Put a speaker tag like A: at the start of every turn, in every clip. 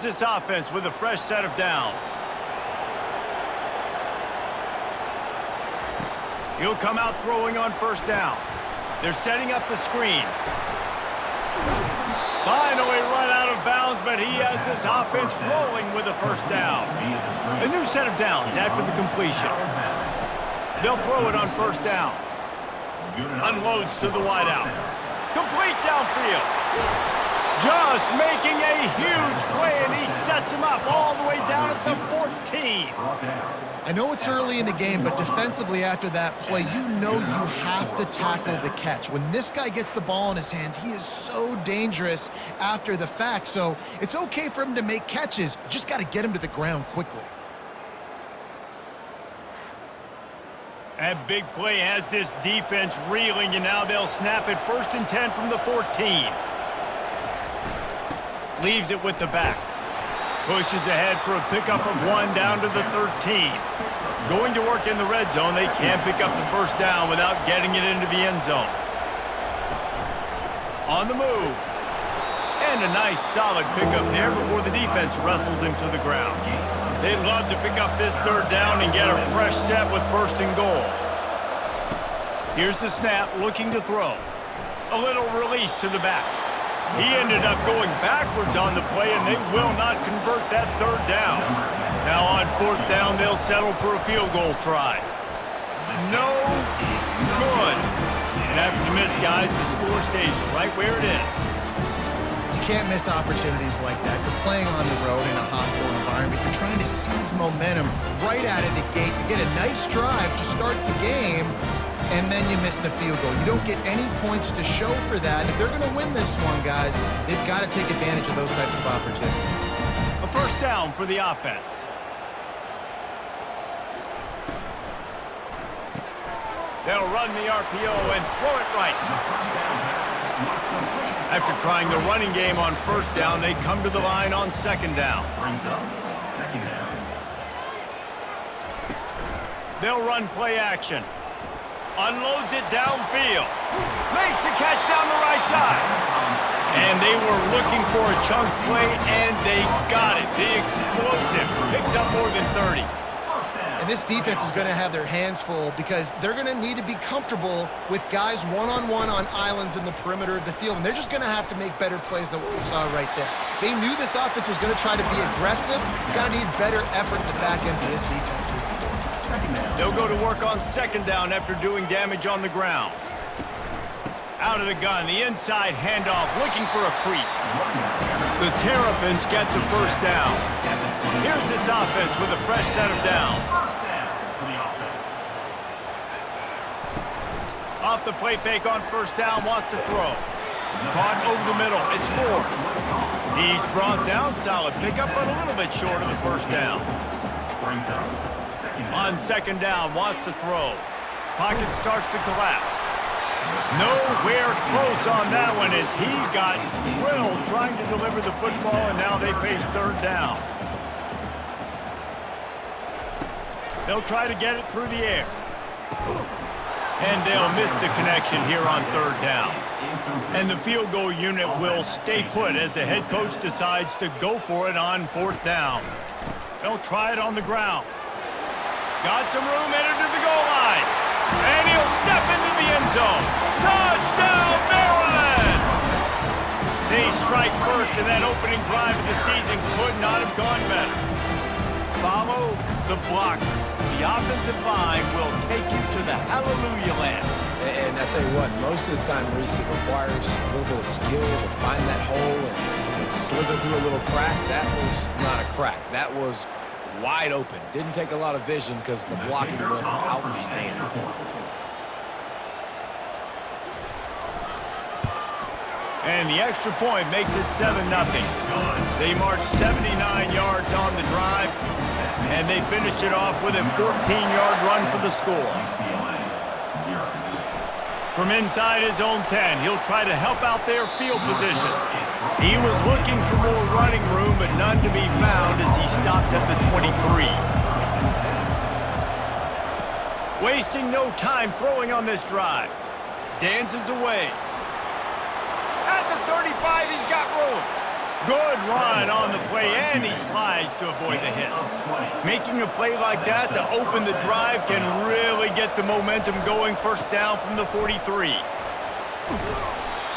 A: Here's this offense with a fresh set of downs. He'll come out throwing on first down. They're setting up the screen. Finally run out of bounds, but he has this offense rolling with a first down. A new set of downs after the completion. They'll throw it on first down. Unloads to the wideout. Complete downfield. Just making a huge play, and he sets him up all the way down at the 14.
B: I know it's early in the game, but defensively after that play, you know you have to tackle the catch. When this guy gets the ball in his hands, he is so dangerous after the fact. So it's okay for him to make catches. You just got to get him to the ground quickly.
A: That big play has this defense reeling, and now they'll snap it 1st and 10 from the 14. Leaves it with the back. Pushes ahead for a pickup of 1 down to the 13. Going to work in the red zone. They can't pick up the first down without getting it into the end zone. On the move. And a nice solid pickup there before the defense wrestles him to the ground. They'd love to pick up this 3rd down and get a fresh set with 1st and goal. Here's the snap, looking to throw. A little release to the back. He ended up going backwards on the play, and they will not convert that 3rd down. Now on 4th down, they'll settle for a field goal try. No good. And after the miss, guys, the score stays right where it is.
B: You can't miss opportunities like that. You're playing on the road in a hostile environment. You're trying to seize momentum right out of the gate. You get a nice drive to start the game, and then you miss the field goal. You don't get any points to show for that. If they're going to win this one, guys, they've got to take advantage of those types of opportunities.
A: A first down for the offense. They'll run the RPO and throw it right. After trying the running game on 1st down, they come to the line on 2nd down. They'll run play action. Unloads it downfield. Makes the catch down the right side. And they were looking for a chunk play, and they got it. The explosive picks up more than 30.
B: And this defense is going to have their hands full because they're going to need to be comfortable with guys one-on-one on islands in the perimeter of the field. And they're just going to have to make better plays than what we saw right there. They knew this offense was going to try to be aggressive. Got to need better effort in the back end for this defense moving forward.
A: They'll go to work on 2nd down after doing damage on the ground. Out of the gun, the inside handoff, looking for a crease. The Terrapins get the 1st down. Here's this offense with a fresh set of downs. Off the play fake on 1st down, wants to throw. Caught over the middle, it's 4. He's brought down, solid pickup, but a little bit short of the 1st down. On 2nd down, wants to throw. Pocket starts to collapse. Nowhere close on that one as he got drilled trying to deliver the football, and now they face 3rd down. They'll try to get it through the air. And they'll miss the connection here on 3rd down. And the field goal unit will stay put as the head coach decides to go for it on 4th down. They'll try it on the ground. Got some room headed to the goal line. And he'll step into the end zone. Touchdown, Maryland! They strike first, and that opening drive of the season could not have gone better. Follow the blockers. The offensive line will take you to the hallelujah land.
C: And I tell you what, most of the time, Reese, it requires a little bit of skill to find that hole and slither through a little crack. That was not a crack. That was wide open. Didn't take a lot of vision because the blocking was outstanding.
A: And the extra point makes it 7-0. They marched 79 yards on the drive, and they finished it off with a 14-yard run for the score. From inside his own 10, he'll try to help out their field position. He was looking for more running room, but none to be found as he stopped at the 23. Wasting no time throwing on this drive. Dances away. At the 35, he's got room. Good run on the play, and he slides to avoid the hit. Making a play like that to open the drive can really get the momentum going. First down from the 43.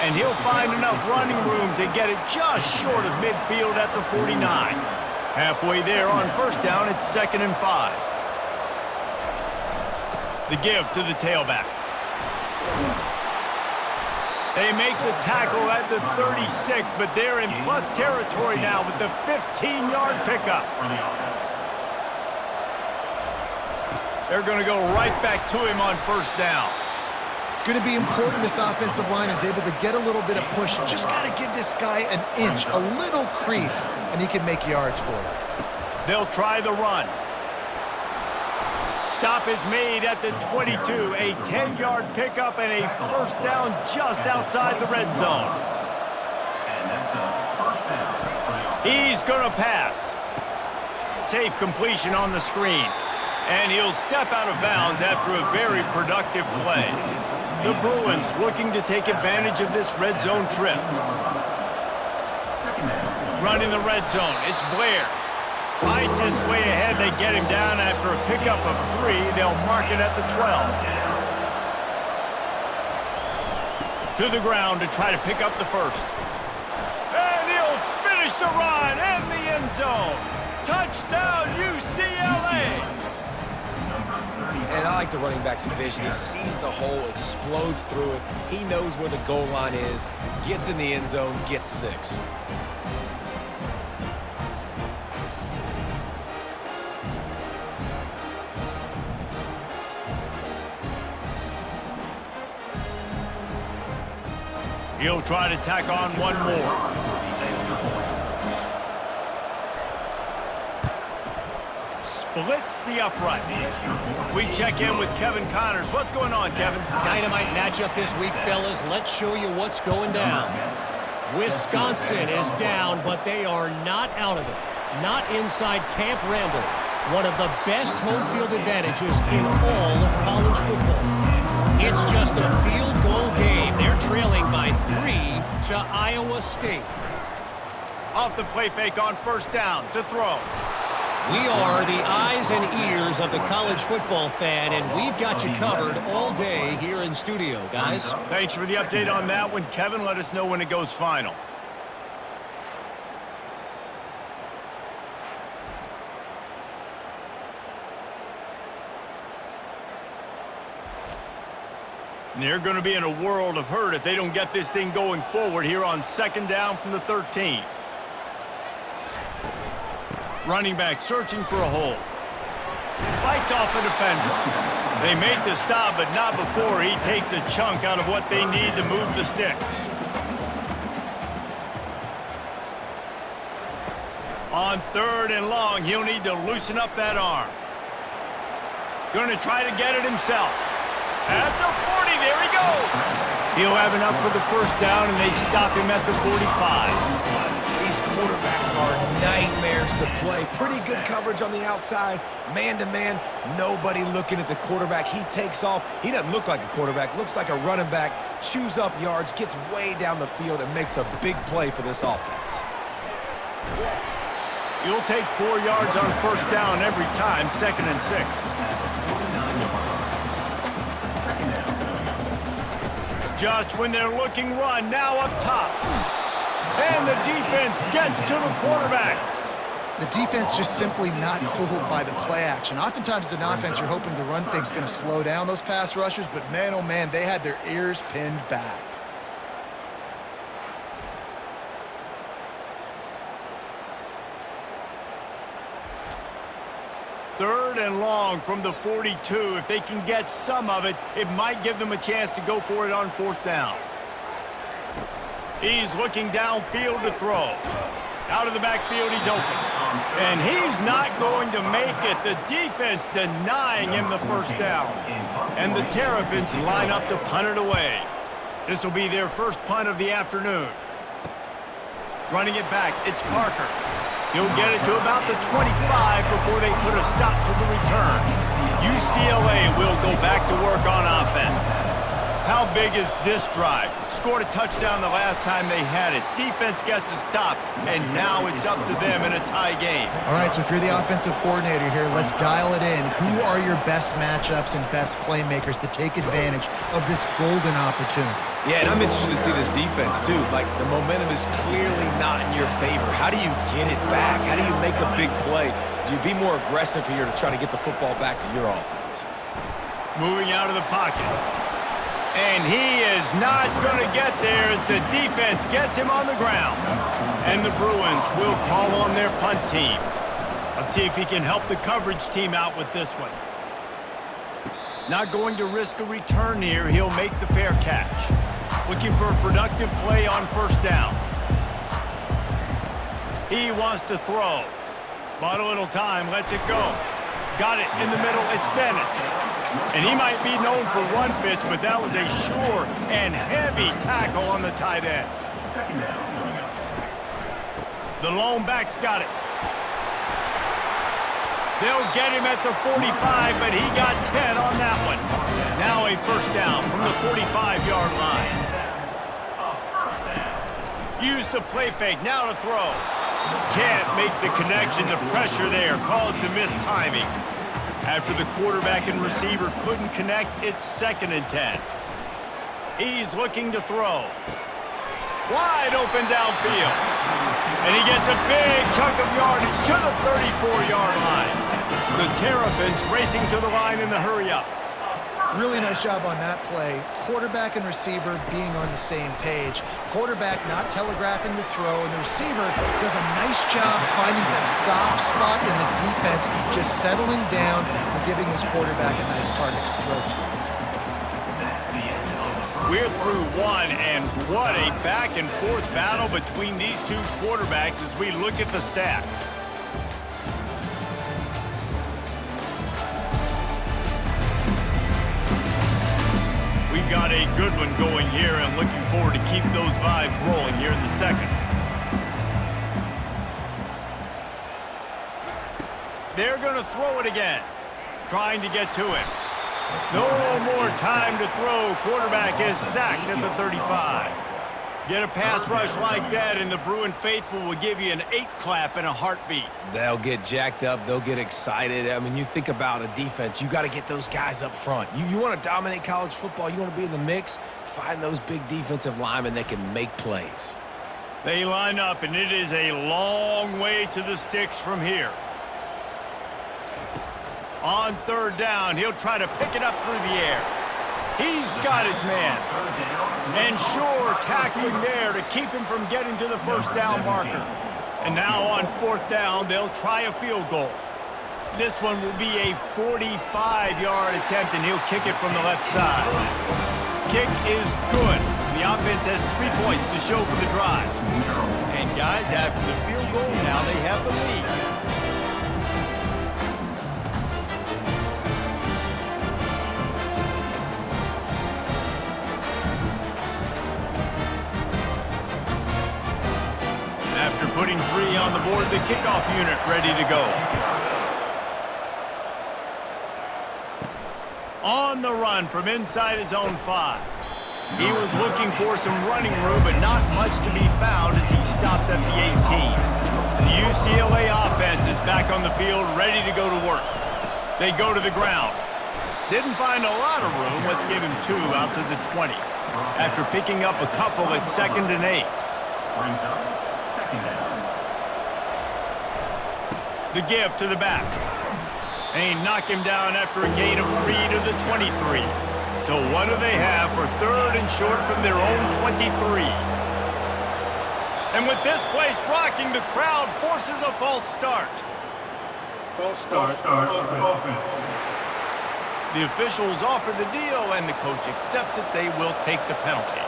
A: And he'll find enough running room to get it just short of midfield at the 49. Halfway there on first down, it's 2nd and 5. The give to the tailback. They make the tackle at the 36, but they're in plus territory now with the 15-yard pickup. They're going to go right back to him on first down.
B: It's going to be important this offensive line is able to get a little bit of push. You just got to give this guy an inch, a little crease, and he can make yards for you.
A: They'll try the run. Stop is made at the 22, a 10-yard pickup and a first down just outside the red zone. He's going to pass. Safe completion on the screen. And he'll step out of bounds after a very productive play. The Bruins looking to take advantage of this red zone trip. Running the red zone, it's Blair. Fights his way ahead. They get him down after a pickup of 3. They'll mark it at the 12. To the ground to try to pick up the first. And he'll finish the run in the end zone. Touchdown, UCLA!
C: And I like the running back's vision. He sees the hole, explodes through it. He knows where the goal line is, gets in the end zone, gets 6.
A: He'll try to tack on one more. Splits the uprights. We check in with Kevin Connors. What's going on, Kevin?
D: Dynamite matchup this week, fellas. Let's show you what's going down. Wisconsin is down, but they are not out of it. Not inside Camp Randall. One of the best home field advantages in all of college football. It's just a field goal game. They're trailing by 3 to Iowa State.
A: Off the play fake on first down to throw.
D: We are the eyes and ears of the college football fan, and we've got you covered all day here in studio, guys.
A: Thanks for the update on that one, Kevin. Let us know when it goes final. And they're going to be in a world of hurt if they don't get this thing going forward here on second down from the 13. Running back searching for a hole. Fights off a defender. They make the stop, but not before he takes a chunk out of what they need to move the sticks. On 3rd and long, he'll need to loosen up that arm. Going to try to get it himself. At the 40, there he goes. He'll have enough for the first down, and they stop him at the 45.
C: These quarterbacks are nightmares to play. Pretty good coverage on the outside. Man-to-man, nobody looking at the quarterback. He takes off. He doesn't look like a quarterback. Looks like a running back. Chews up yards, gets way down the field, and makes a big play for this offense.
A: You'll take 4 yards on first down every time, 2nd and 6. Just when they're looking run, now up top. And the defense gets to the quarterback.
B: The defense just simply not fooled by the play action. Oftentimes as an offense, you're hoping the run fake's going to slow down those pass rushers, but man, oh man, they had their ears pinned back.
A: Third and long from the 42. If they can get some of it, it might give them a chance to go for it on 4th down. He's looking downfield to throw. Out of the backfield, he's open. And he's not going to make it. The defense denying him the first down. And the Terrapins line up to punt it away. This will be their first punt of the afternoon. Running it back, it's Parker. He'll get it to about the 25 before they put a stop to the return. UCLA will go back to work on offense. How big is this drive? Scored a touchdown the last time they had it. Defense gets a stop, and now it's up to them in a tie game.
B: All right, so if you're the offensive coordinator here, let's dial it in. Who are your best matchups and best playmakers to take advantage of this golden opportunity?
C: Yeah, and I'm interested to see this defense, too. Like, the momentum is clearly not in your favor. How do you get it back? How do you make a big play? Do you be more aggressive here to try to get the football back to your offense?
A: Moving out of the pocket. And he is not going to get there as the defense gets him on the ground. And the Bruins will call on their punt team. Let's see if he can help the coverage team out with this one. Not going to risk a return here. He'll make the fair catch. Looking for a productive play on first down. He wants to throw. Bought a little time, lets it go. Got it in the middle, it's Dennis. And he might be known for run fits, but that was a sure and heavy tackle on the tight end. The lone back's got it. They'll get him at the 45, but he got 10 on that one. Now a first down from the 45-yard line. Use the play fake, now to throw. Can't make the connection. The pressure there caused the missed timing. After the quarterback and receiver couldn't connect, it's 2nd and 10. He's looking to throw. Wide open downfield. And he gets a big chunk of yardage to the 34-yard line. The Terrapins racing to the line in the hurry-up.
B: Really nice job on that play. Quarterback and receiver being on the same page. Quarterback not telegraphing the throw, and the receiver does a nice job finding the soft spot in the defense, just settling down and giving his quarterback a nice target to throw to.
A: We're through one, and what a back-and-forth battle between these two quarterbacks as we look at the stats. We've got a good one going here, and looking forward to keep those vibes rolling here in the second. They're going to throw it again, trying to get to him. No more time to throw. Quarterback is sacked at the 35. Get a pass rush like that, and the Bruin faithful will give you an 8-clap and a heartbeat.
C: They'll get jacked up. They'll get excited. I mean, you think about a defense. You got to get those guys up front. You want to dominate college football. You want to be in the mix. Find those big defensive linemen that can make plays.
A: They line up, and it is a long way to the sticks from here. On 3rd down, he'll try to pick it up through the air. He's got his man. And sure, tackling there to keep him from getting to the first down marker. And now on 4th down, they'll try a field goal. This one will be a 45-yard attempt, and he'll kick it from the left side. Kick is good. The offense has 3 points to show for the drive. And guys, after the field goal, now they have the lead. After putting 3 on the board, the kickoff unit ready to go. On the run from inside his own 5. He was looking for some running room, but not much to be found as he stopped at the 18. The UCLA offense is back on the field, ready to go to work. They go to the ground. Didn't find a lot of room. Let's give him 2 out to the 20. After picking up a couple at 2nd and 8. The give to the back. They knock him down after a gain of 3 to the 23. So what do they have for 3rd and short from their own 23? And with this place rocking, the crowd forces a false start.
E: False start. Offense.
A: The officials offer the deal, and the coach accepts it. They will take the penalty.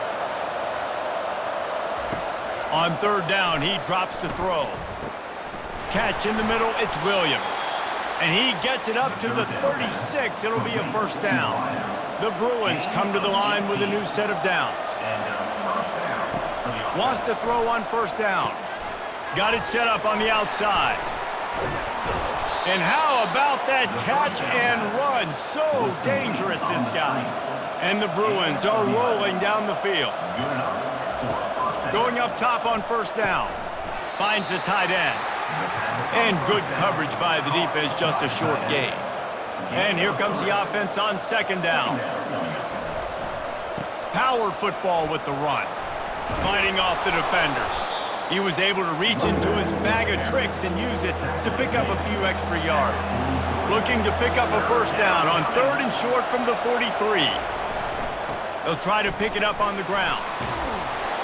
A: On 3rd down, he drops to throw. Catch in the middle, it's Williams. And he gets it up to the 36. It'll be a first down. The Bruins come to the line with a new set of downs. Wants to throw on 1st down. Got it set up on the outside. And how about that catch and run? So dangerous, this guy. And the Bruins are rolling down the field. Going up top on first down. Finds the tight end. And good coverage by the defense, just a short gain. And here comes the offense on second down. Power football with the run. Fighting off the defender. He was able to reach into his bag of tricks and use it to pick up a few extra yards. Looking to pick up a first down on third and short from the 43. They'll try to pick it up on the ground.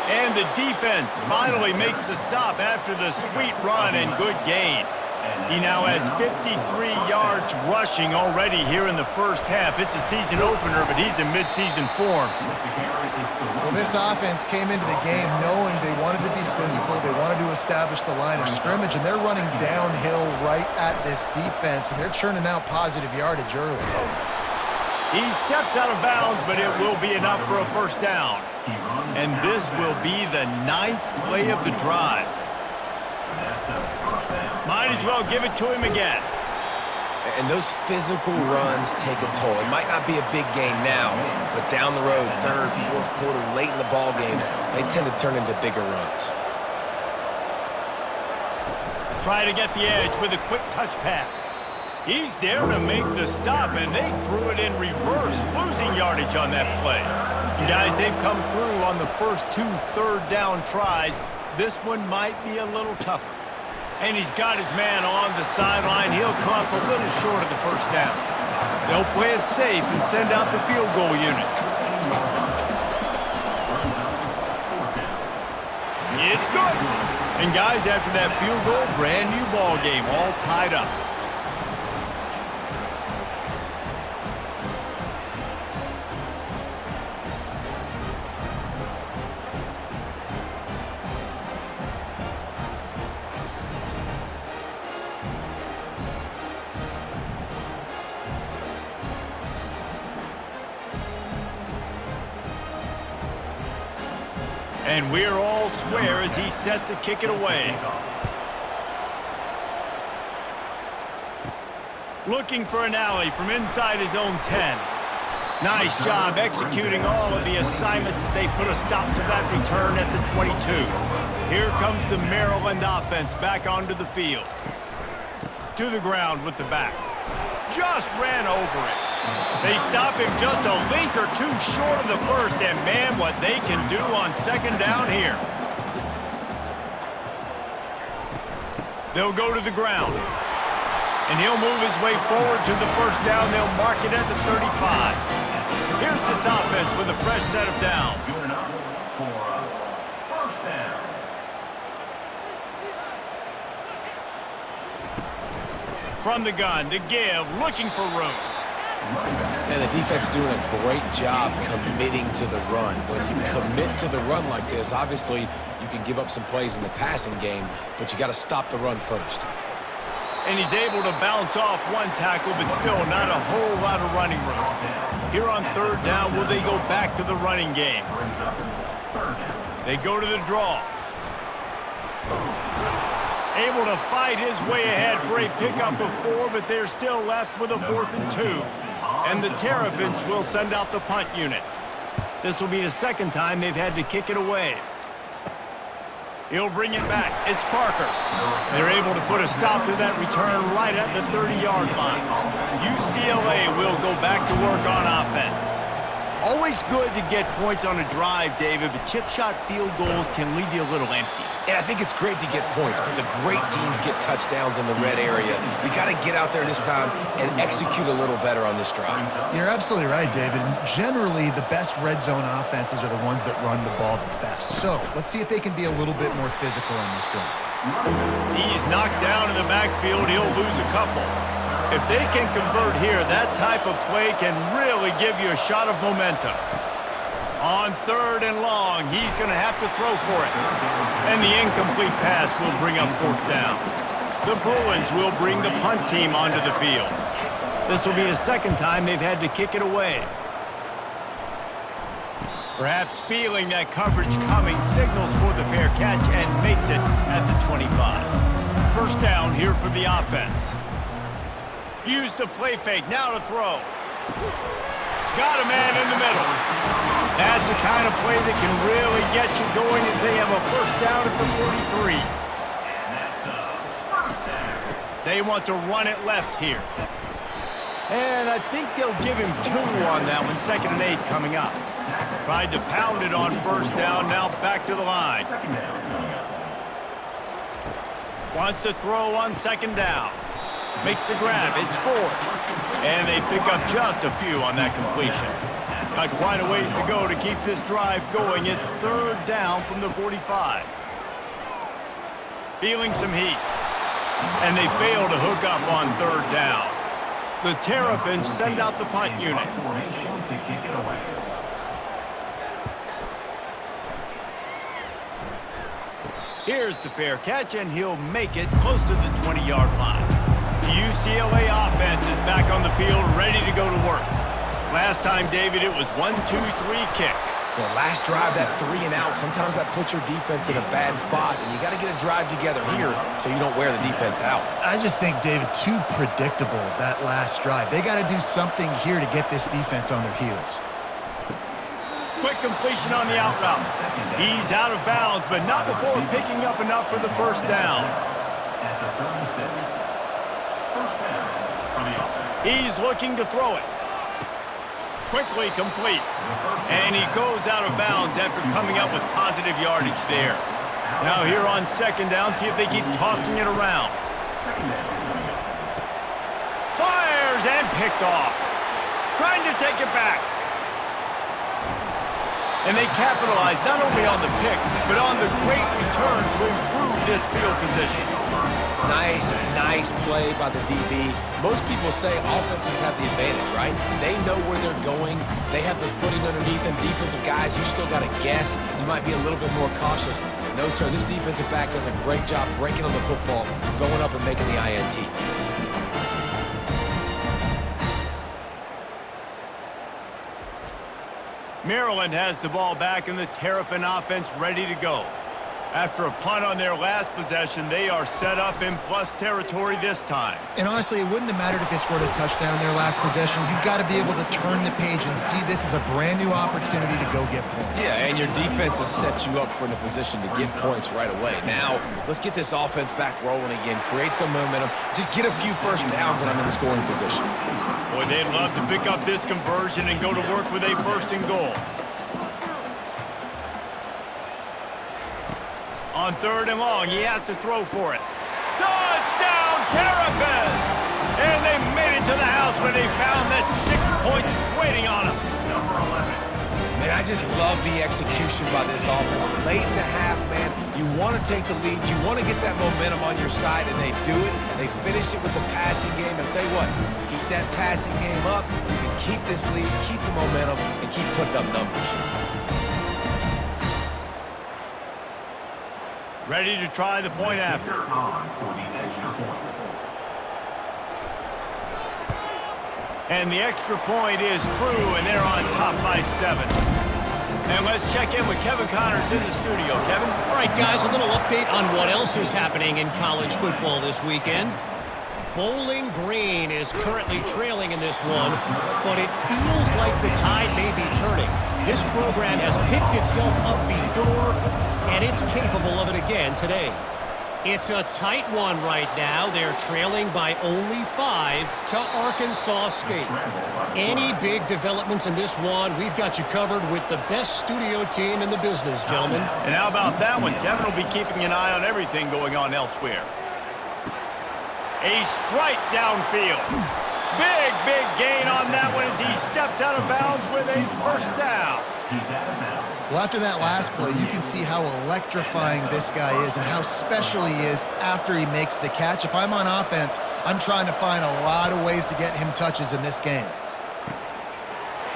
A: And the defense finally makes the stop after the sweet run and good gain. He now has 53 yards rushing already here in the first half. It's a season opener, but he's in midseason form.
B: Well, this offense came into the game knowing they wanted to be physical, they wanted to establish the line of scrimmage, and they're running downhill right at this defense, and they're churning out positive yardage early.
A: He steps out of bounds, but it will be enough for a first down. And this will be the 9th play of the drive. Might as well give it to him again.
C: And those physical runs take a toll. It might not be a big gain now, but down the road, third, fourth quarter, late in the ball games, they tend to turn into bigger runs.
A: Try to get the edge with a quick touch pass. He's there to make the stop, and they threw it in reverse, losing yardage on that play. And guys, they've come through on the first 2 third-down tries. This one might be a little tougher. And he's got his man on the sideline. He'll come up a little short of the first down. They'll play it safe and send out the field goal unit. It's good. And guys, after that field goal, brand new ball game, all tied up. And we're all square as he's set to kick it away. Looking for an alley from inside his own 10. Nice job executing all of the assignments as they put a stop to that return at the 22. Here comes the Maryland offense back onto the field. To the ground with the back. Just ran over it. They stop him just a link or two short of the first, and man, what they can do on second down here. They'll go to the ground, and he'll move his way forward to the first down. They'll mark it at the 35. Here's this offense with a fresh set of downs. From the gun to give, looking for room.
C: And the defense doing a great job committing to the run. When you commit to the run like this, obviously you can give up some plays in the passing game, but you got to stop the run first.
A: And he's able to bounce off one tackle, but still not a whole lot of running room. Here on third down, will they go back to the running game? They go to the draw. Able to fight his way ahead for a pickup of 4, but they're still left with a 4th and 2. And the Terrapins will send out the punt unit. This will be the second time they've had to kick it away. He'll bring it back. It's Parker. They're able to put a stop to that return right at the 30-yard line. UCLA will go back to work on offense. Always good to get points on a drive, David, but chip shot field goals can leave you a little empty.
C: And I think it's great to get points, but the great teams get touchdowns in the red area. You got to get out there this time and execute a little better on this drive.
B: You're absolutely right, David. Generally, the best red zone offenses are the ones that run the ball the best. So let's see if they can be a little bit more physical on this drive.
A: He's knocked down in the backfield. He'll lose a couple. If they can convert here, that type of play can really give you a shot of momentum. On third and long, he's going to have to throw for it. And the incomplete pass will bring up 4th down. The Bruins will bring the punt team onto the field. This will be the second time they've had to kick it away. Perhaps feeling that coverage coming, signals for the fair catch and makes it at the 25. First down here for the offense. Use the play fake, now to throw. Got a man in the middle. That's the kind of play that can really get you going as they have a first down at the 43. They want to run it left here. And I think they'll give him 2 on that one. 2nd and 8 coming up. Tried to pound it on first down, now back to the line. Wants to throw on 2nd down. Makes the grab, it's 4. And they pick up just a few on that completion. Got quite a ways to go to keep this drive going. It's 3rd down from the 45. Feeling some heat. And they fail to hook up on 3rd down. The Terrapins send out the punt unit. Here's the fair catch, and he'll make it close to the 20-yard line. The UCLA offense is back on the field, ready to go to work. Last time, David, it was 1-2-3 kick.
C: The last drive, that 3 and out, sometimes that puts your defense in a bad spot, and you got to get a drive together here so you don't wear the defense out.
B: I just think, David, too predictable, that last drive. They got to do something here to get this defense on their heels.
A: Quick completion on the out route. He's out of bounds, but not before picking up enough for the first down. He's looking to throw it. Quickly complete. And he goes out of bounds after coming up with positive yardage there. Now here on 2nd down, see if they keep tossing it around. Fires and picked off. Trying to take it back. And they capitalize not only on the pick, but on the great return to improve this field position.
C: Nice play by the DB. Most people say offenses have the advantage, right? They know where they're going. They have the footing underneath them. Defensive guys, you still got to guess. You might be a little bit more cautious. No, sir, this defensive back does a great job breaking on the football, going up and making the INT.
A: Maryland has the ball back and the Terrapin offense ready to go. After a punt on their last possession, they are set up in plus territory this time.
B: And honestly, it wouldn't have mattered if they scored a touchdown their last possession. You've got to be able to turn the page and see this as a brand new opportunity to go get points.
C: Yeah, and your defense has set you up for the position to get points right away. Now, let's get this offense back rolling again, create some momentum, just get a few first downs, and I'm in scoring position.
A: Boy, they'd love to pick up this conversion and go to work with a 1st and goal. On 3rd and long, he has to throw for it. Touchdown, Terrapins! And they made it to the house when they found that 6 points waiting on them.
C: Man, I just love the execution by this offense. Late in the half, man, you want to take the lead. You want to get that momentum on your side, and they do it. They finish it with the passing game. I'll tell you what, keep that passing game up. You can keep this lead, keep the momentum, and keep putting up numbers.
A: Ready to try the point after. And the extra point is true, and they're on top by 7. And let's check in with Kevin Connors in the studio. Kevin?
D: All right, guys, a little update on what else is happening in college football this weekend. Bowling Green is currently trailing in this one, but it feels like the tide may be turning. This program has picked itself up before, and it's capable of it again today. It's a tight one right now. They're trailing by only 5 to Arkansas State. Any big developments in this one, we've got you covered with the best studio team in the business, gentlemen.
A: And how about that one? Kevin will be keeping an eye on everything going on elsewhere. A strike downfield. Big gain on that one as he steps out of bounds with a first down.
B: Well, after that last play, you can see how electrifying this guy is and how special he is after he makes the catch. If I'm on offense, I'm trying to find a lot of ways to get him touches in this game.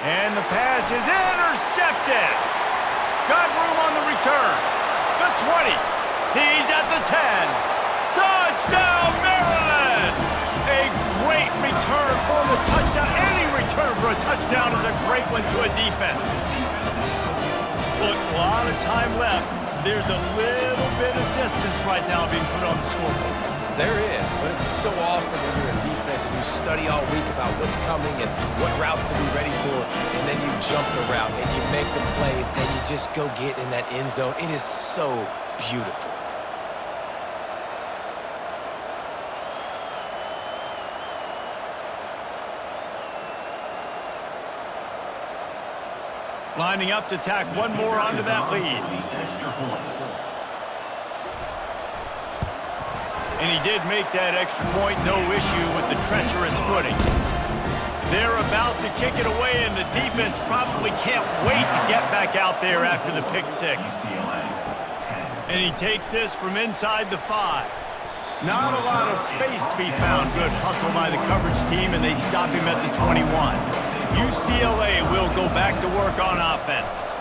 A: And the pass is intercepted. Got room on the return. The 20. He's at the 10. Touchdown, Maryland! A great return for the touchdown. Any return for a touchdown is a great one to a defense. Look, a lot of time left. There's a little bit of distance right now being put on the scoreboard.
C: There is, but it's so awesome when you're in defense and you study all week about what's coming and what routes to be ready for, and then you jump the route and you make the plays and you just go get in that end zone. It is so beautiful.
A: Lining up to tack one more onto that lead. And he did make that extra point, no issue with the treacherous footing. They're about to kick it away, and the defense probably can't wait to get back out there after the pick six. And he takes this from inside the 5. Not a lot of space to be found. Good hustle by the coverage team, and they stop him at the 21. UCLA will go back to work on offense.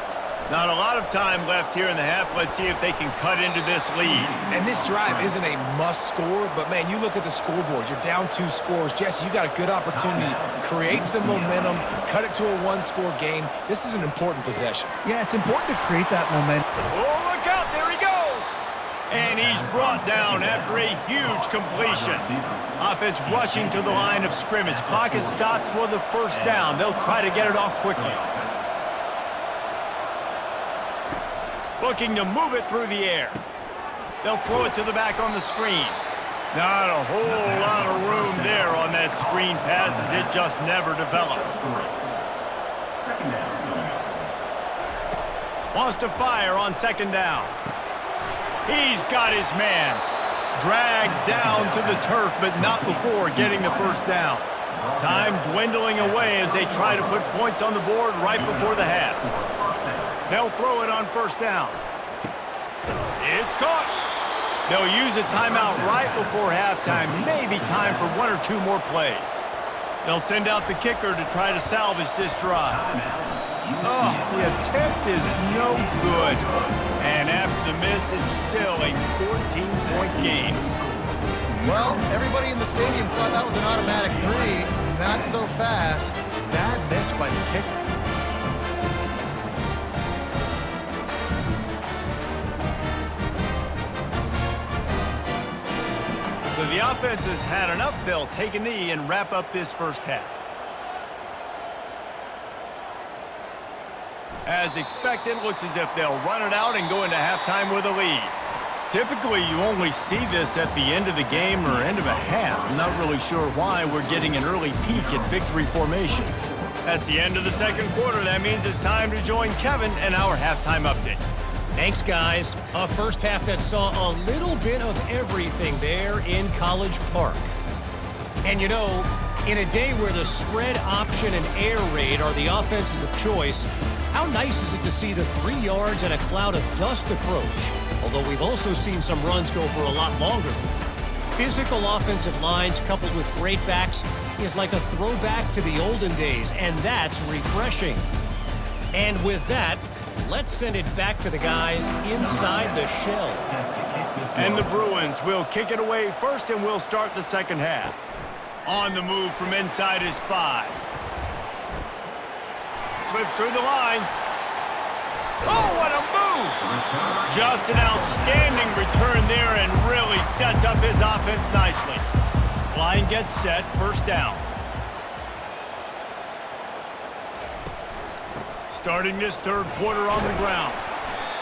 A: Not a lot of time left here in the half. Let's see if they can cut into this lead.
C: And this drive isn't a must score, but man, you look at the scoreboard, you're down 2 scores. Jesse, you got a good opportunity. Create some momentum, cut it to a 1-score game. This is an important possession.
B: Yeah, it's important to create that momentum.
A: Oh, look out, there he goes. And he's brought down after a huge completion. Offense rushing to the line of scrimmage. Clock is stopped for the first down. They'll try to get it off quickly. Looking to move it through the air. They'll throw it to the back on the screen. Not a whole lot of room there on that screen pass as it just never developed. Wants to fire on second down. He's got his man. Dragged down to the turf, but not before getting the first down. Time dwindling away as they try to put points on the board right before the half. They'll throw it on first down. It's caught. They'll use a timeout right before halftime. Maybe time for 1 or 2 more plays. They'll send out the kicker to try to salvage this drive. Oh, the attempt is no good. And after the miss, it's still a 14-point game.
B: Well, everybody in the stadium thought that was an automatic 3. Not so fast. Bad miss by the kicker.
A: So the offense has had enough. They'll take a knee and wrap up this first half. As expected, looks as if they'll run it out and go into halftime with a lead. Typically, you only see this at the end of the game or end of a half. I'm not really sure why we're getting an early peek at victory formation. That's the end of the second quarter. That means it's time to join Kevin and our halftime update.
D: Thanks, guys. A first half that saw a little bit of everything there in College Park. And you know, in a day where the spread option and air raid are the offenses of choice, how nice is it to see the 3 yards and a cloud of dust approach? Although we've also seen some runs go for a lot longer. Physical offensive lines coupled with great backs is like a throwback to the olden days, and that's refreshing. And with that, let's send it back to the guys inside the shell.
A: And the Bruins will kick it away first, and we'll start the second half. On the move from inside his 5. Slips through the line. Oh, what a move! Just an outstanding return there and really sets up his offense nicely. Line gets set, first down. Starting this third quarter on the ground.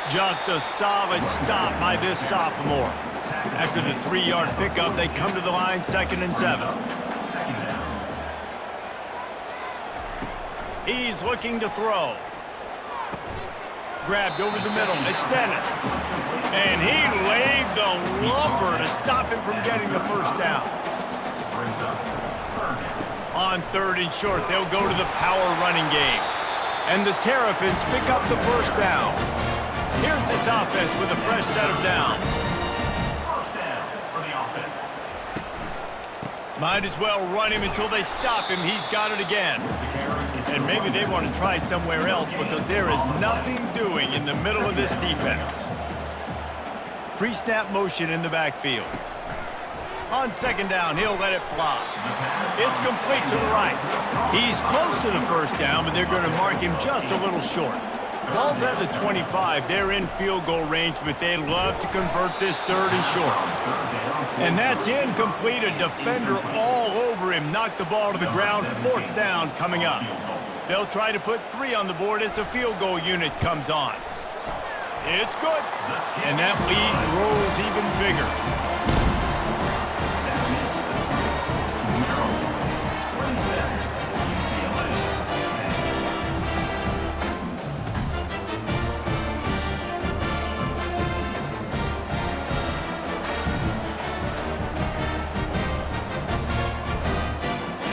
A: Just a solid stop by this sophomore. After the 3-yard pickup, they come to the line, 2nd and 7. He's looking to throw. Grabbed over the middle. It's Dennis. And he laid the lumber to stop him from getting the first down. On 3rd and short, they'll go to the power running game. And the Terrapins pick up the first down. Here's this offense with a fresh set of downs.
E: First down for the offense.
A: Might as well run him until they stop him. He's got it again. And maybe they want to try somewhere else because there is nothing doing in the middle of this defense. Pre-snap motion in the backfield. On 2nd down, he'll let it fly. It's complete to the right. He's close to the first down, but they're going to mark him just a little short. Ball's at the 25. They're in field goal range, but they'd love to convert this 3rd and short. And that's incomplete. A defender all over him. Knocked the ball to the ground. 4th down coming up. They'll try to put 3 on the board as the field goal unit comes on. It's good. And that lead grows even bigger.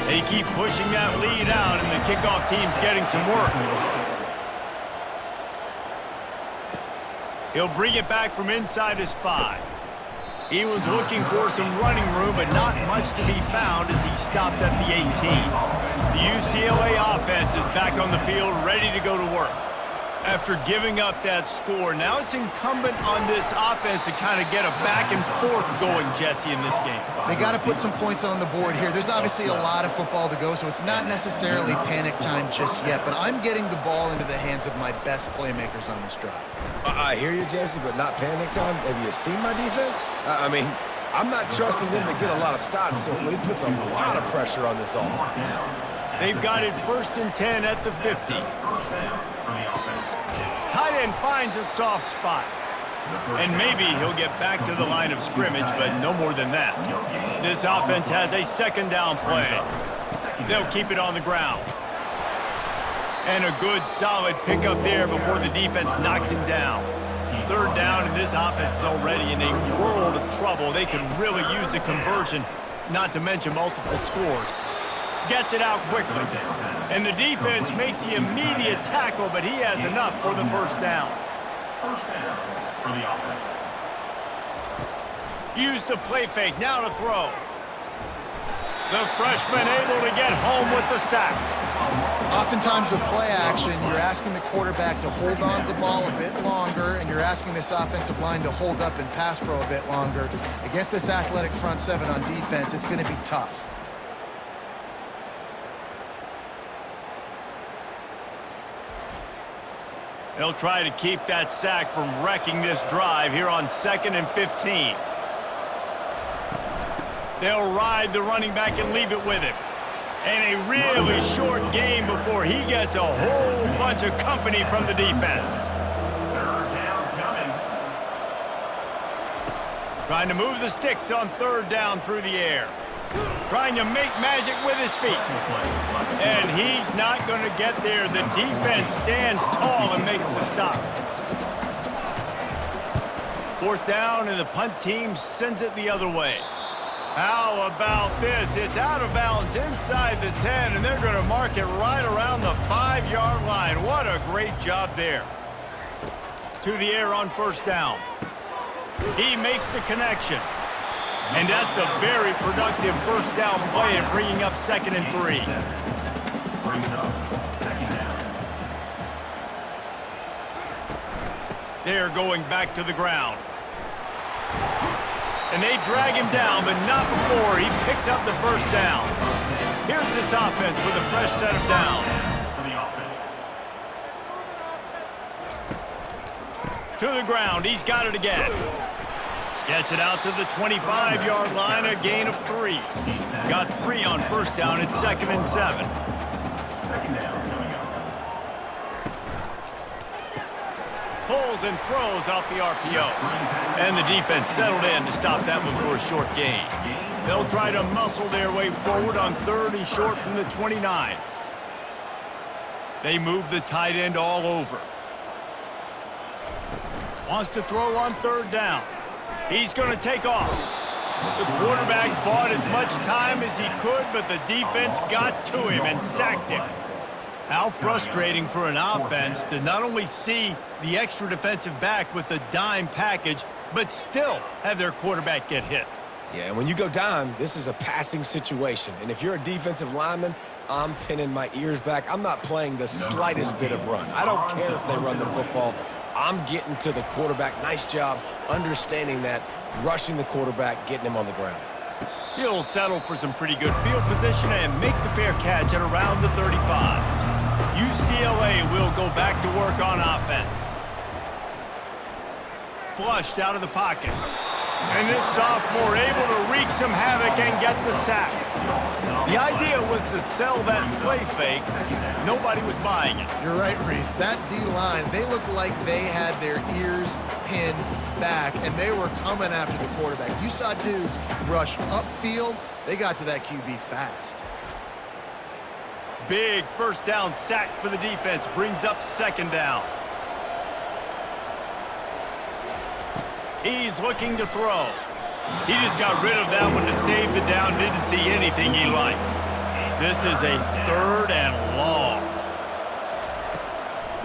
A: They keep pushing that lead out, and the kickoff team's getting some work. He'll bring it back from inside his 5. He was looking for some running room, but not much to be found as he stopped at the 18. The UCLA offense is back on the field, ready to go to work. After giving up that score, now it's incumbent on this offense to kind of get a back and forth going, Jesse, in this game.
B: They got to put some points on the board here. There's obviously a lot of football to go, so it's not necessarily panic time just yet, but I'm getting the ball into the hands of my best playmakers on this drive.
C: I hear you, Jesse, but not panic time. Have you seen my defense? I mean, I'm not trusting them to get a lot of stops, so it puts a lot of pressure on this offense.
A: They've got it 1st and 10 at the 50. Tight end finds a soft spot. And maybe he'll get back to the line of scrimmage, but no more than that. This offense has a 2nd down play. They'll keep it on the ground. And a good, solid pickup there before the defense knocks him down. 3rd down, and this offense is already in a world of trouble. They could really use a conversion, not to mention multiple scores. Gets it out quickly. And the defense makes the immediate tackle, but he has enough for the 1st down.
E: 1st down for the offense.
A: Use the play fake, now to throw. The freshman able to get home with the sack.
B: Oftentimes with play action, you're asking the quarterback to hold on to the ball a bit longer, and you're asking this offensive line to hold up and pass pro a bit longer. Against this athletic front 7 on defense, it's going to be tough.
A: They'll try to keep that sack from wrecking this drive here on 2nd and 15. They'll ride the running back and leave it with him. And a really short game before he gets a whole bunch of company from the defense.
E: 3rd down coming.
A: Trying to move the sticks on 3rd down through the air. Trying to make magic with his feet. And he's not going to get there. The defense stands tall and makes the stop. 4th down, and the punt team sends it the other way. How about this? It's out of bounds inside the 10, and they're going to mark it right around the 5-yard line. What a great job there. To the air on 1st down. He makes the connection. And that's a very productive 1st down play and bringing up 2nd and 3.
E: Brings up 2nd down.
A: They're going back to the ground. And they drag him down, but not before he picks up the 1st down. Here's this offense with a fresh set of downs.
E: For the offense.
A: To the ground, he's got it again. Gets it out to the 25-yard line, a gain of 3. Got 3 on 1st down, it's 2nd and 7.
E: 2nd down coming up.
A: Pulls and throws off the RPO. And the defense settled in to stop that one for a short gain. They'll try to muscle their way forward on 3rd and short from the 29. They move the tight end all over. Wants to throw on 3rd down. He's going to take off. The quarterback bought as much time as he could, but the defense got to him and sacked him. How frustrating for an offense to not only see the extra defensive back with the dime package, but still have their quarterback get hit.
C: Yeah, and when you go dime, this is a passing situation. And if you're a defensive lineman, I'm pinning my ears back. I'm not playing the slightest bit of run. I don't care if they run the football. I'm getting to the quarterback. Nice job understanding that, rushing the quarterback, getting him on the ground.
A: He'll settle for some pretty good field position and make the fair catch at around the 35. UCLA will go back to work on offense. Flushed out of the pocket. And this sophomore able to wreak some havoc and get the sack. The idea was to sell that play fake. Nobody was buying it.
B: You're right, Reese. That D-line, they looked like they had their ears pinned back, and they were coming after the quarterback. You saw dudes rush upfield. They got to that QB fast.
A: Big first down sack for the defense. Brings up second down. He's looking to throw. He just got rid of that one to save the down. Didn't see anything he liked. This is a 3rd and long.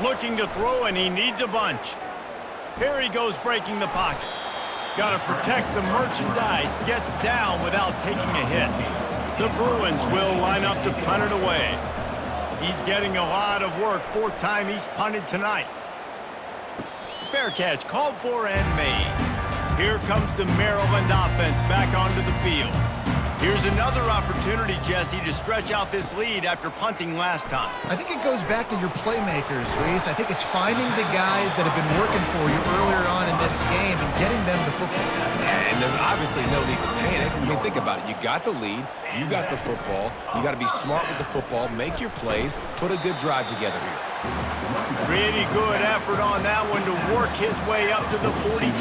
A: Looking to throw, and he needs a bunch. Here he goes breaking the pocket. Got to protect the merchandise. Gets down without taking a hit. The Bruins will line up to punt it away. He's getting a lot of work. 4th time he's punted tonight. Fair catch called for and made. Here comes the Maryland offense back onto the field. Here's another opportunity, Jesse, to stretch out this lead after punting last time.
B: I think it goes back to your playmakers, Reese. I think it's finding the guys that have been working for you earlier on in this game and getting them the football.
C: And there's obviously no need to panic. I mean, think about it. You got the lead. You got the football. You got to be smart with the football. Make your plays. Put a good drive together here.
A: Pretty good effort on that one to work his way up to the 42.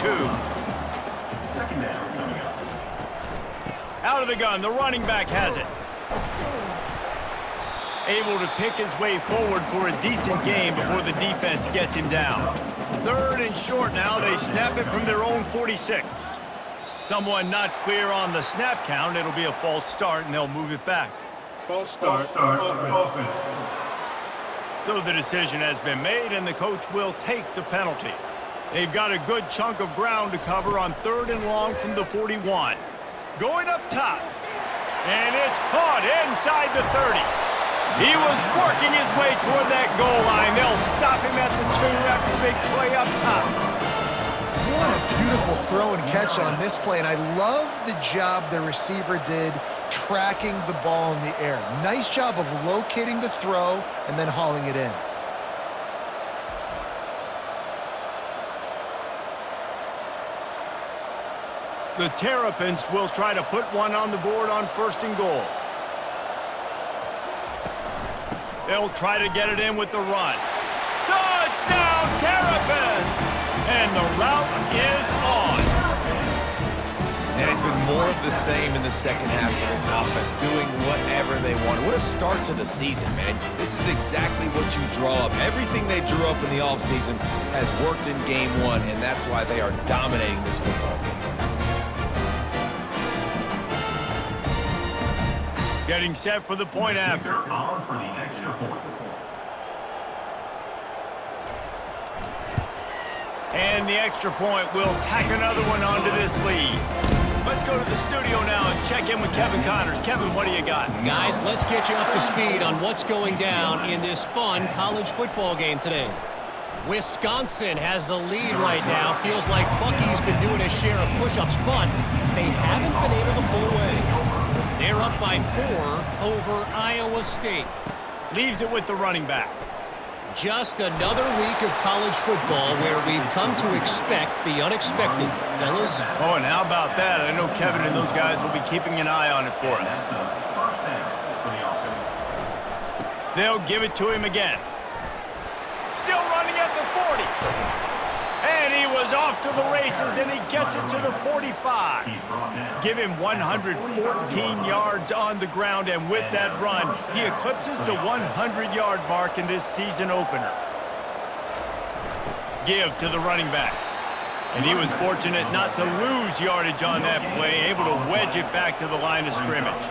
E: Second down coming up.
A: Out of the gun, the running back has it. Able to pick his way forward for a decent game before the defense gets him down. 3rd and short now. They snap it from their own 46. Someone not clear on the snap count. It'll be a false start, and they'll move it back.
E: False start. Offense.
A: So the decision has been made, and the coach will take the penalty. They've got a good chunk of ground to cover on 3rd and long from the 41. Going up top, and it's caught inside the 30. He was working his way toward that goal line. They'll stop him at the 2 after a big play up top.
B: What a beautiful throw and catch on this play, and I love the job the receiver did tracking the ball in the air. Nice job of locating the throw and then hauling it in.
A: The Terrapins will try to put one on the board on 1st and goal. They'll try to get it in with the run. Touchdown, Terrapins! And the route is on.
C: And it's been more of the same in the second half for this offense, doing whatever they want. What a start to the season, man. This is exactly what you draw up. Everything they drew up in the offseason has worked in game 1, and that's why they are dominating this football game.
A: Getting set for the point after.
E: On for the extra point.
A: And the extra point will tack another one onto this lead. Let's go to the studio now and check in with Kevin Connors. Kevin, what do you got?
D: Guys, let's get you up to speed on what's going down in this fun college football game today. Wisconsin has the lead right now. Feels like Bucky's been doing his share of push-ups, but they haven't been able to pull away. They're up by 4 over Iowa State.
A: Leaves it with the running back.
D: Just another week of college football where we've come to expect the unexpected, fellas.
A: Oh, and how about that? I know Kevin and those guys will be keeping an eye on it for us.
E: First down for the offense.
A: They'll give it to him again. Still running at the 40. And he was off to the races, and he gets it to the 45. Give him 114 yards on the ground, and with that run, he eclipses the 100-yard mark in this season opener. Give to the running back. And he was fortunate not to lose yardage on that play, able to wedge it back to the line of scrimmage.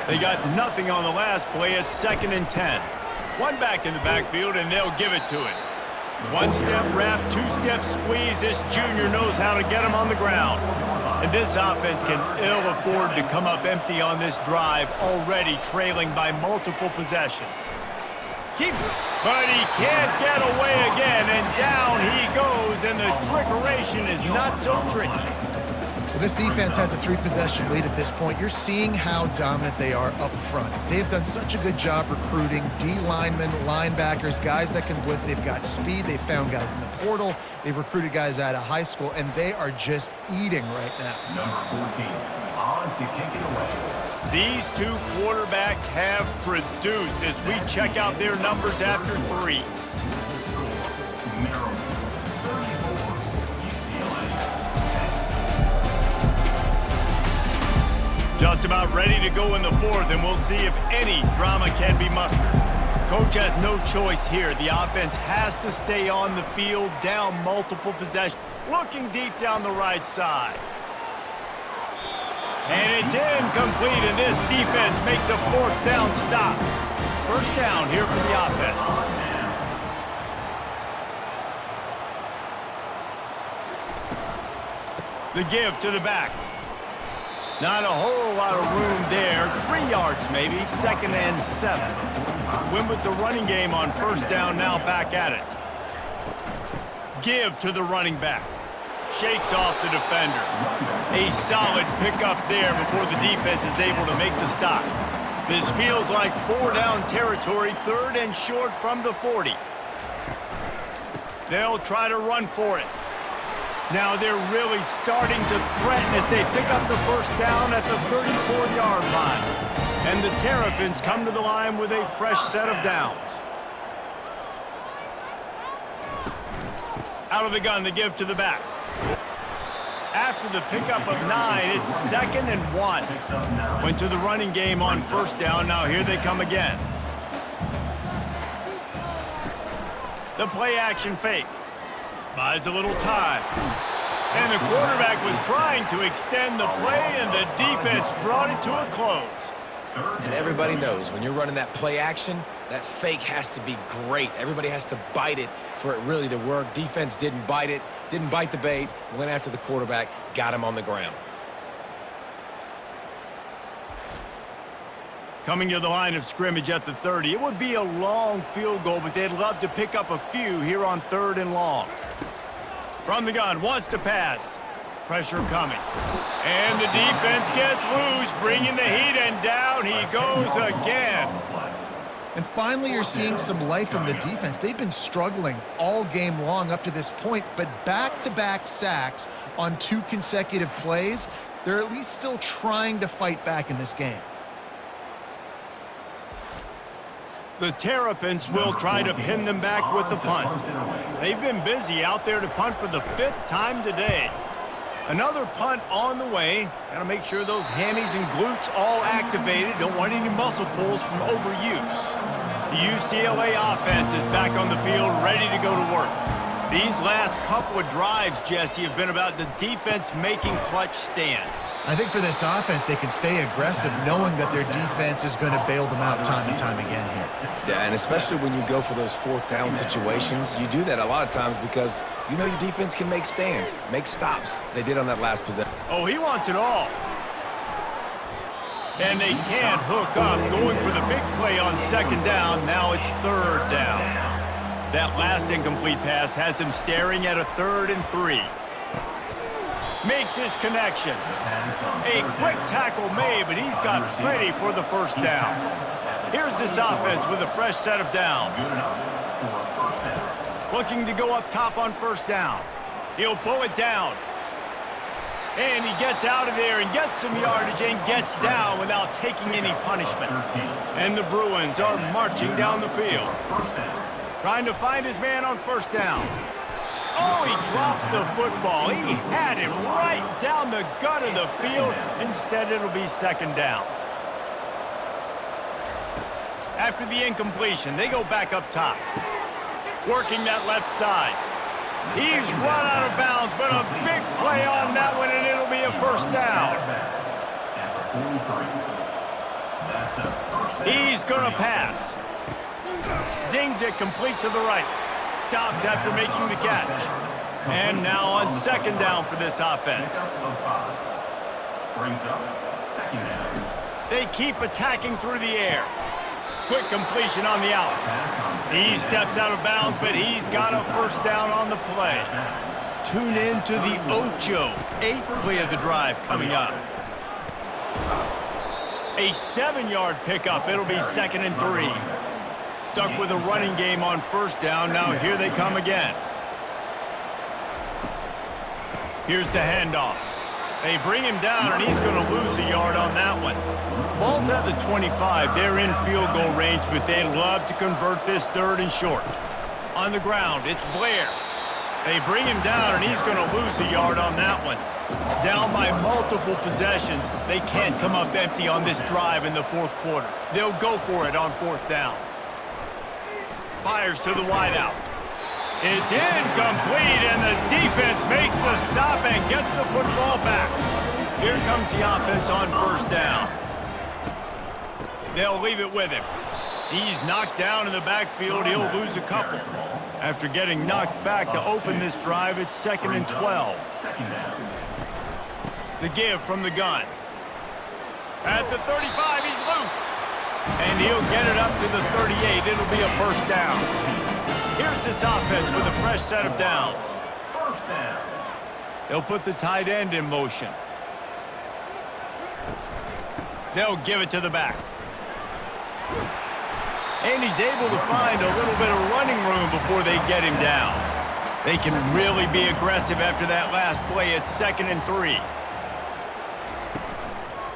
A: They got nothing on the last play. It's 2nd and 10. One back in the backfield, and they'll give it to him. One-step wrap, two-step squeeze. This junior knows how to get him on the ground. And this offense can ill afford to come up empty on this drive, already trailing by multiple possessions. Keeps it, but he can't get away again, and down he goes, and the trickeration is not so tricky.
B: This defense has a 3-possession lead at this point. You're seeing how dominant they are up front. They've done such a good job recruiting D-linemen, linebackers, guys that can blitz. They've got speed. They've found guys in the portal. They've recruited guys out of high school, and they are just eating right now.
E: Number 14, on to kick it away.
A: These two quarterbacks have produced as we check out their numbers after 3.
E: Maryland, 34, UCLA.
A: Just about ready to go in the 4th, and we'll see if any drama can be mustered. Coach has no choice here. The offense has to stay on the field, down multiple possessions. Looking deep down the right side. And it's incomplete, and this defense makes a 4th down stop. 1st down here for the offense. The give to the back. Not a whole lot of room there. 3 yards maybe, 2nd and 7. Win with the running game on 1st down, now back at it. Give to the running back. Shakes off the defender. A solid pickup there before the defense is able to make the stop. This feels like 4 down territory, 3rd and short from the 40. They'll try to run for it. Now they're really starting to threaten as they pick up the 1st down at the 34-yard line. And the Terrapins come to the line with a fresh set of downs. Out of the gun to give to the back. After the pickup of 9, it's 2nd and 1. Went to the running game on 1st down. Now here they come again. The play action fake. Buys a little time. And the quarterback was trying to extend the play, and the defense brought it to a close.
C: And everybody knows when you're running that play action, that fake has to be great. Everybody has to bite it for it really to work. Defense didn't bite it, didn't bite the bait, went after the quarterback, got him on the ground.
A: Coming to the line of scrimmage at the 30. It would be a long field goal, but they'd love to pick up a few here on 3rd and long. From the gun, wants to pass. Pressure coming. And the defense gets loose, bringing the heat, and down he goes again.
B: And finally, you're seeing some life from the defense. They've been struggling all game long up to this point, but back-to-back sacks on 2 consecutive plays, they're at least still trying to fight back in this game.
A: The Terrapins will try to pin them back with the punt. They've been busy out there to punt for the 5th time today. Another punt on the way. Got to make sure those hammies and glutes all activated. Don't want any muscle pulls from overuse. The UCLA offense is back on the field, ready to go to work. These last couple of drives, Jesse, have been about the defense making clutch stand.
B: I think for this offense, they can stay aggressive knowing that their defense is going to bail them out time and time again here.
C: Yeah, and especially when you go for those 4th down situations, you do that a lot of times because you know your defense can make stands, make stops. They did on that last possession.
A: Oh, he wants it all. And they can't hook up, going for the big play on 2nd down. Now it's 3rd down. That last incomplete pass has him staring at a 3rd and 3. Makes his connection. A quick tackle made, but he's got plenty for the 1st down. Here's this offense with a fresh set of downs. Looking to go up top on 1st down. He'll pull it down. And he gets out of there and gets some yardage and gets down without taking any punishment. And the Bruins are marching down the field. Trying to find his man on 1st down. Oh, he drops the football. He had it right down the gut of the field. Instead, it'll be 2nd down. After the incompletion, they go back up top. Working that left side. He's run out of bounds, but a big play on that one, and it'll be a 1st down. He's going to pass. Zings it complete to the right. Stopped after making the catch. And now on 2nd down for this offense. They keep attacking through the air. Quick completion on the out. He steps out of bounds, but he's got a 1st down on the play. tune in to the Ocho. 8th play of the drive coming up. A 7-yard pickup. It'll be 2nd and 3. Stuck with a running game on 1st down. Now here they come again. Here's the handoff. They bring him down, and he's going to lose a yard on that one. Ball's at the 25. They're in field goal range, but they'd love to convert this 3rd and short. On the ground, it's Blair. They bring him down, and he's going to lose a yard on that one. Down by multiple possessions, they can't come up empty on this drive in the 4th quarter. They'll go for it on 4th down. Fires to the wideout. It's incomplete, and the defense makes the stop and gets the football back. Here comes the offense on 1st down. They'll leave it with him. He's knocked down in the backfield. He'll lose a couple. After getting knocked back to open this drive, it's 2nd and 12. The give from the gun. At the 35, he's loose. And he'll get it up to the 38. It'll be a 1st down. Here's this offense with a fresh set of downs. They'll put the tight end in motion. They'll give it to the back. And he's able to find a little bit of running room before they get him down. They can really be aggressive after that last play. It's 2nd and 3.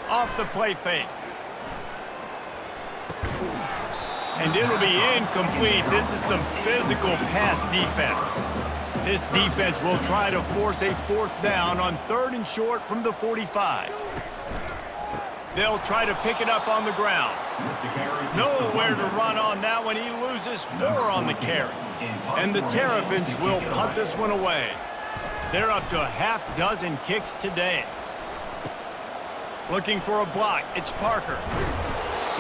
A: Off the play fake. And it'll be incomplete. This is some physical pass defense. This defense will try to force a 4th down on 3rd and short from the 45. They'll try to pick it up on the ground. Nowhere to run on that one. He loses 4 on the carry. And the Terrapins will punt this one away. They're up to a half-dozen kicks today. Looking for a block. It's Parker.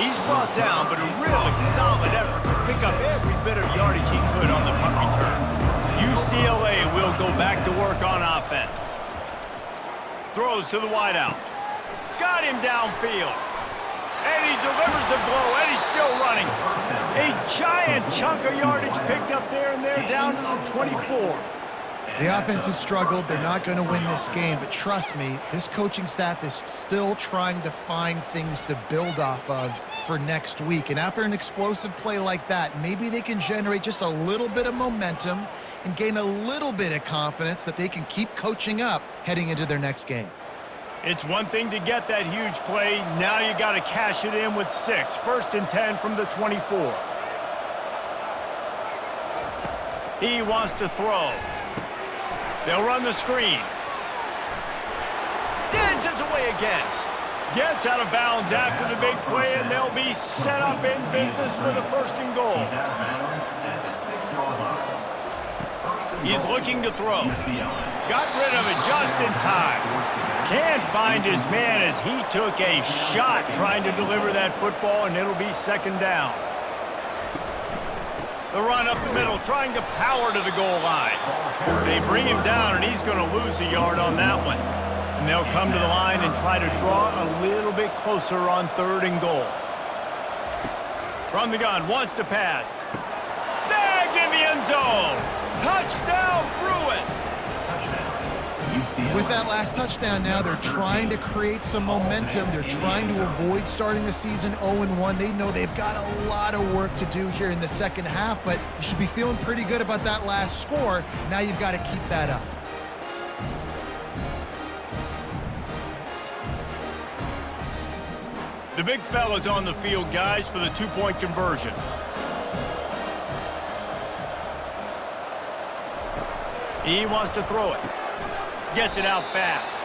A: He's brought down, but a really solid effort to pick up every bit of yardage he could on the punt return. UCLA will go back to work on offense. Throws to the wideout. Got him downfield. And he delivers the blow, and he's still running. A giant chunk of yardage picked up there, and they're down to the 24.
B: The offense has struggled. They're not going to win this game, but trust me, this coaching staff is still trying to find things to build off of for next week. And after an explosive play like that, maybe they can generate just a little bit of momentum and gain a little bit of confidence that they can keep coaching up heading into their next game.
A: It's one thing to get that huge play. Now you got to cash it in with 6. 1st and 10 from the 24. He wants to throw. They'll run the screen. Dances away again. Gets out of bounds after the big play, and they'll be set up in business with a 1st and goal. He's looking to throw. Got rid of it just in time. Can't find his man as he took a shot trying to deliver that football, and it'll be 2nd down. The run up the middle, trying to power to the goal line. They bring him down, and he's going to lose a yard on that one. And they'll come to the line and try to draw a little bit closer on 3rd and goal. From the gun, wants to pass. Snagged in the end zone. Touchdown, Bruins.
B: With that last touchdown now, they're trying to create some momentum. They're trying to avoid starting the season 0-1. They know they've got a lot of work to do here in the 2nd half, but you should be feeling pretty good about that last score. Now you've got to keep that up.
A: The big fella's on the field, guys, for the 2-point conversion. He wants to throw it. Gets it out fast.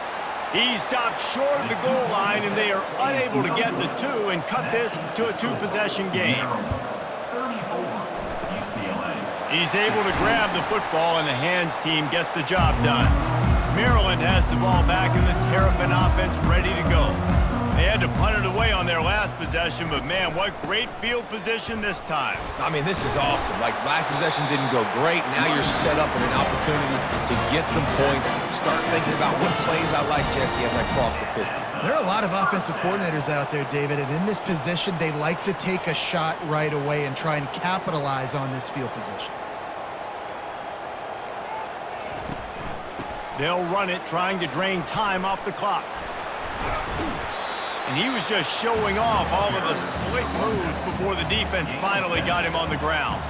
A: He stopped short of the goal line, and they are unable to get the 2 and cut this to a 2-possession game. He's able to grab the football, and the hands team gets the job done. Maryland has the ball back, and the Terrapin offense ready to go. They had to punt it away on their last possession, but man, what great field position this time.
C: I mean, this is awesome. Like, last possession didn't go great. Now you're set up with an opportunity to get some points. Start thinking about what plays I like, Jesse, as I cross the 50.
B: There are a lot of offensive coordinators out there, David, and in this position, they like to take a shot right away and try and capitalize on this field position.
A: They'll run it, trying to drain time off the clock. And he was just showing off all of the slick moves before the defense finally got him on the ground.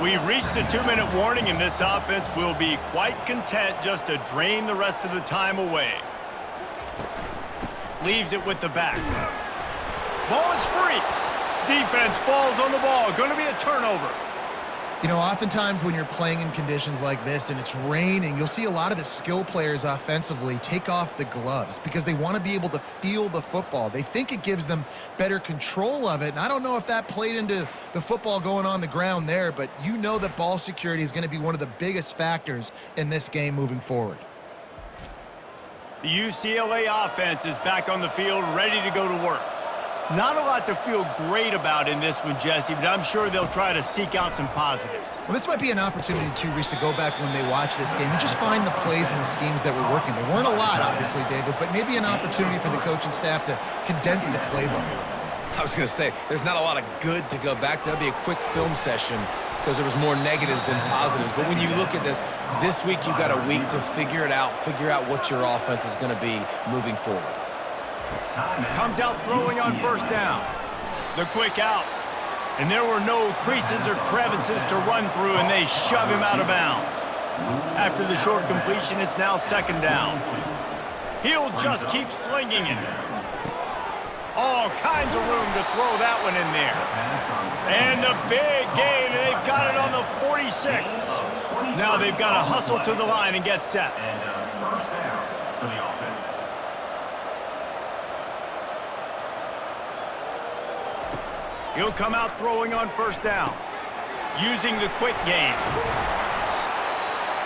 A: We've reached the 2-minute warning, and this offense will be quite content just to drain the rest of the time away. Leaves it with the back. Ball is free. Defense falls on the ball. Going to be a turnover.
B: You know, oftentimes when you're playing in conditions like this and it's raining, you'll see a lot of the skill players offensively take off the gloves because they want to be able to feel the football. They think it gives them better control of it, and I don't know if that played into the football going on the ground there, but you know that ball security is going to be one of the biggest factors in this game moving forward.
A: The UCLA offense is back on the field, ready to go to work. Not a lot to feel great about in this one, Jesse, but I'm sure they'll try to seek out some positives.
B: Well, this might be an opportunity, too, Reese, to go back when they watch this game and just find the plays and the schemes that were working. There weren't a lot, obviously, David, but maybe an opportunity for the coaching staff to condense the playbook.
C: I was going to say, there's not a lot of good to go back to. That'd be a quick film session because there was more negatives than positives. But when you look at this week you've got a week to figure it out, figure out what your offense is going to be moving forward.
A: Comes out throwing on first down. The quick out. And there were no creases or crevices to run through, and they shove him out of bounds. After the short completion, it's now second down. He'll just keep slinging it. All kinds of room to throw that one in there. And the big gain, and they've got it on the 46. Now they've got to hustle to the line and get set.
E: First down for the offense.
A: He'll come out throwing on first down, using the quick game.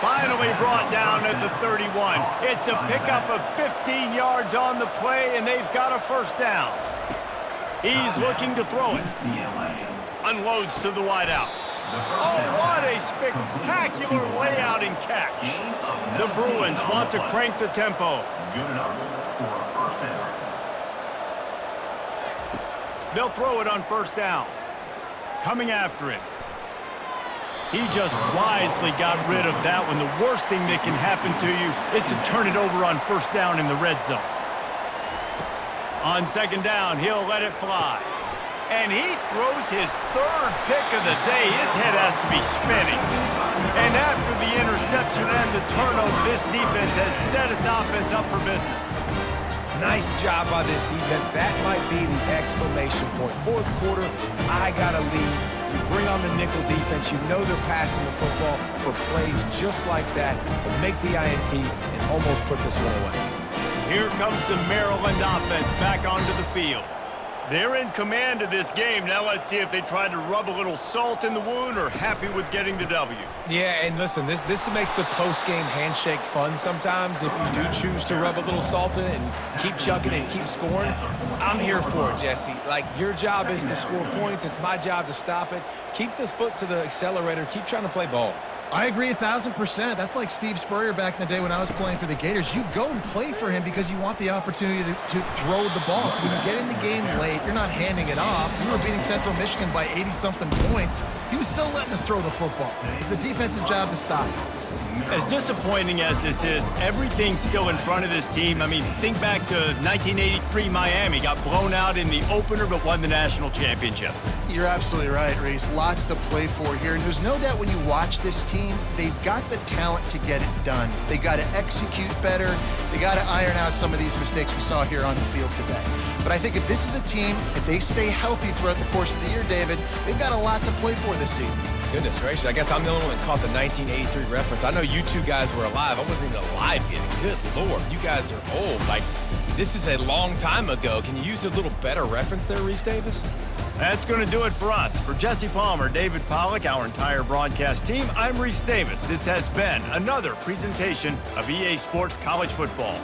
A: Finally brought down at the 31. It's a pickup of 15 yards on the play, and they've got a first down. He's looking to throw it. Unloads to the wideout. Oh, what a spectacular layout and catch. The Bruins want to crank the tempo.
E: Good enough for a first down.
A: They'll throw it on first down. Coming after it. He just wisely got rid of that one. The worst thing that can happen to you is to turn it over on first down in the red zone. On second down, he'll let it fly. And he throws his third pick of the day. His head has to be spinning. And after the interception and the turnover, this defense has set its offense up for business.
C: Nice job by this defense. That might be the exclamation point. Fourth quarter, I got a lead. You bring on the nickel defense. You know they're passing the football for plays just like that to make the INT and almost put this one away.
A: Here comes the Maryland offense back onto the field. They're in command of this game. Now let's see if they try to rub a little salt in the wound or happy with getting the W.
C: Yeah, and listen, this makes the post-game handshake fun sometimes. If you do choose to rub a little salt in it and keep chucking and keep scoring, I'm here for it, Jesse. Like, your job is to score points. It's my job to stop it. Keep the foot to the accelerator. Keep trying to play ball.
B: I agree 1,000%. That's like Steve Spurrier back in the day when I was playing for the Gators. You go and play for him because you want the opportunity to throw the ball. So when you get in the game late, you're not handing it off. We were beating Central Michigan by 80-something points. He was still letting us throw the football. It's the defense's job to stop it.
A: As disappointing as this is, everything's still in front of this team. I mean, think back to 1983 Miami. Got blown out in the opener but won the national championship.
B: You're absolutely right, Reese. Lots to play for here. And there's no doubt when you watch this team, they've got the talent to get it done. They got to execute better. They got to iron out some of these mistakes we saw here on the field today. But I think if this is a team, if they stay healthy throughout the course of the year, David, they've got a lot to play for this season.
C: Goodness gracious, I guess I'm the only one that caught the 1983 reference. I know you two guys were alive. I wasn't even alive yet. Good Lord, you guys are old. Like, this is a long time ago. Can you use a little better reference there, Reese Davis?
A: That's going to do it for us. For Jesse Palmer, David Pollack, our entire broadcast team, I'm Reese Davis. This has been another presentation of EA Sports College Football.